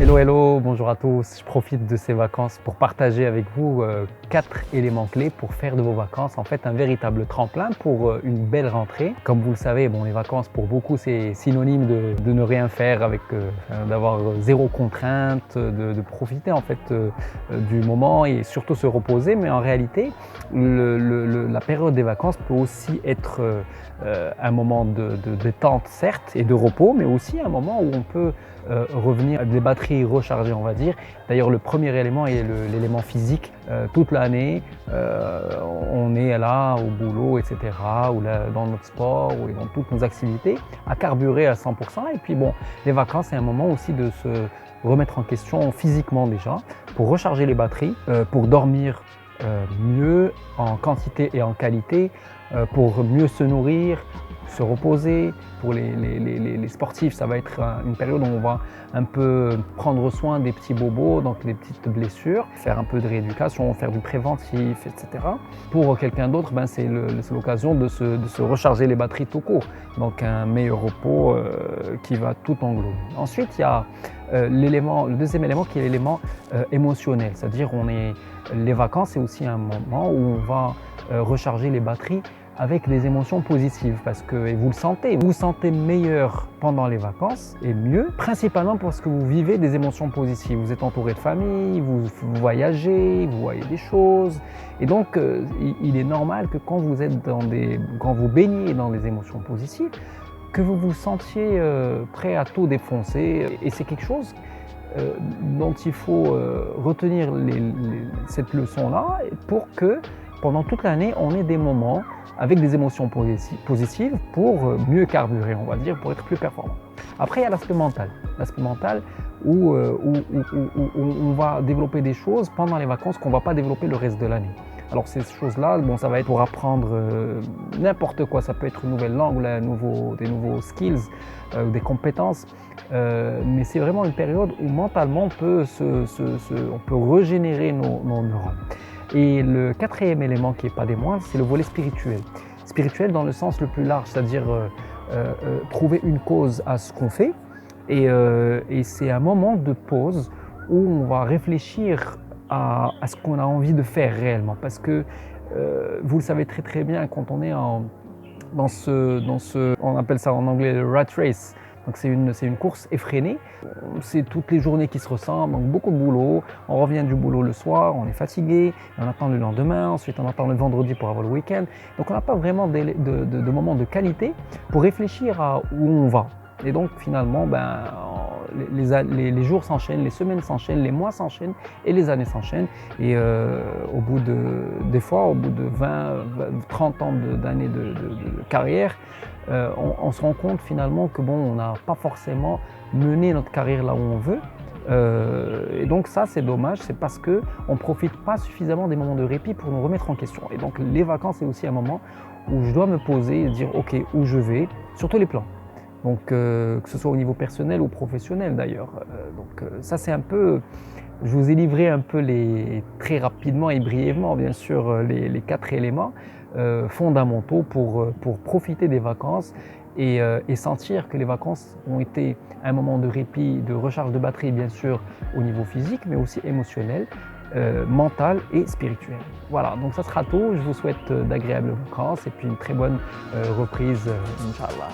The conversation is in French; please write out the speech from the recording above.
Hello, hello, bonjour à tous. Je profite de ces vacances pour partager avec vous 4 éléments clés pour faire de vos vacances en fait un véritable tremplin pour une belle rentrée. Comme vous le savez, bon, les vacances pour beaucoup c'est synonyme de ne rien faire, d'avoir zéro contrainte, de profiter en fait du moment et surtout se reposer. Mais en réalité, la période des vacances peut aussi être un moment de détente certes et de repos, mais aussi un moment où on peut revenir avec des batteries rechargées, on va dire. D'ailleurs, le premier élément est l'élément physique. Toute l'année, on est là au boulot, etc., ou là, dans notre sport, ou dans toutes nos activités, à carburer à 100%. Et puis bon, les vacances, c'est un moment aussi de se remettre en question physiquement déjà, pour recharger les batteries, pour dormir mieux en quantité et en qualité, pour mieux se nourrir, se reposer. Pour les sportifs, ça va être une période où on va un peu prendre soin des petits bobos, donc les petites blessures, faire un peu de rééducation, faire du préventif, etc. Pour quelqu'un d'autre, c'est l'occasion de se recharger les batteries tout court, donc un meilleur repos qui va tout englober. Ensuite, il y a le deuxième élément qui est l'élément émotionnel, c'est-à-dire les vacances, c'est aussi un moment où on va recharger les batteries avec des émotions positives parce que, et vous le sentez, vous vous sentez meilleur pendant les vacances et mieux, principalement parce que vous vivez des émotions positives. Vous êtes entouré de famille, vous voyagez, vous voyez des choses et donc il est normal que quand vous baignez dans des émotions positives, que vous vous sentiez prêt à tout défoncer et c'est quelque chose dont il faut retenir cette leçon-là pour que pendant toute l'année, on ait des moments avec des émotions positives pour mieux carburer, on va dire, pour être plus performant. Après, il y a l'aspect mental où on va développer des choses pendant les vacances qu'on ne va pas développer le reste de l'année. Alors ces choses-là, ça va être pour apprendre n'importe quoi, ça peut être une nouvelle langue ou des nouveaux skills, des compétences, mais c'est vraiment une période où mentalement on peut régénérer nos neurones. Et le quatrième élément qui n'est pas des moindres, c'est le volet spirituel. Spirituel dans le sens le plus large, c'est-à-dire trouver une cause à ce qu'on fait. Et c'est un moment de pause où on va réfléchir à ce qu'on a envie de faire réellement. Parce que vous le savez très très bien, quand on est on appelle ça en anglais le rat race. Donc c'est une course effrénée, c'est toutes les journées qui se ressemblent, donc beaucoup de boulot, on revient du boulot le soir, on est fatigué, on attend le lendemain, ensuite on attend le vendredi pour avoir le week-end, donc on n'a pas vraiment de moments de qualité pour réfléchir à où on va. Et donc finalement, les jours s'enchaînent, les semaines s'enchaînent, les mois s'enchaînent et les années s'enchaînent. Et au bout de 20, 30 ans d'années de carrière, on se rend compte finalement que on n'a pas forcément mené notre carrière là où on veut. Et donc ça c'est dommage, c'est parce qu'on ne profite pas suffisamment des moments de répit pour nous remettre en question. Et donc les vacances c'est aussi un moment où je dois me poser et dire ok, où je vais, sur tous les plans. Donc que ce soit au niveau personnel ou professionnel d'ailleurs. Ça c'est un peu, je vous ai livré un peu très rapidement et brièvement bien sûr les 4 éléments fondamentaux pour profiter des vacances et sentir que les vacances ont été un moment de répit, de recharge de batterie bien sûr au niveau physique mais aussi émotionnel, mental et spirituel. Voilà, donc ça sera tout. Je vous souhaite d'agréables vacances et puis une très bonne reprise, Inch'Allah.